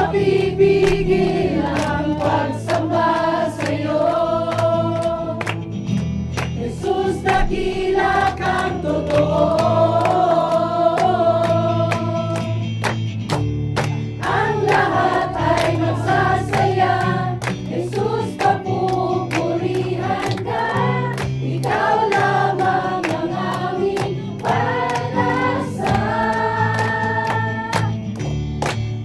mapipigil ang pagsamba sa'yo. Jesus, dakila kang totoo. Ang lahat ay magsasaya. Jesus, papupurihan ka. Ikaw lamang ang aming pag-asa.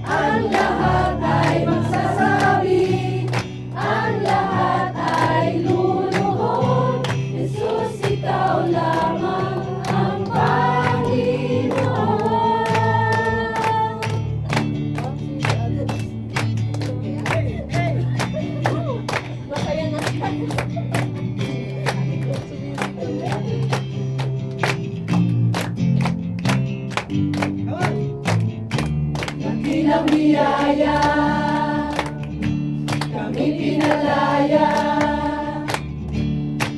Ang lahat ay magsasabi, ang lahat ay luluhod. Jesus, ikaw lamang ang Panginoon. Dakilang biyaya, kami pinalaya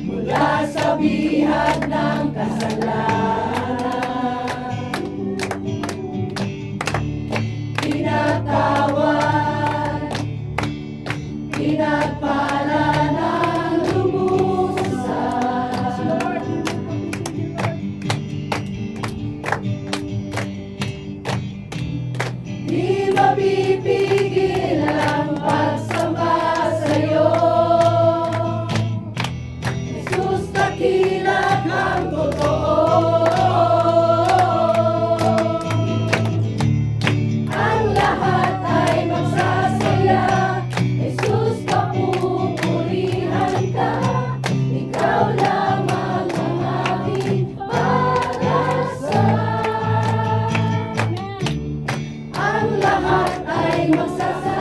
mula sa bihag ng kasalanan. Pinatawad, pinagpala ng lubusan. Di mapipigil ang pagsamba sa'yo. Jesus, dakila kang totoo. Ang lahat ay magsasaya. Jesus, papupurihan ka. Ikaw lamang ang aming pag-asa. Ang lahat ay magsasaya.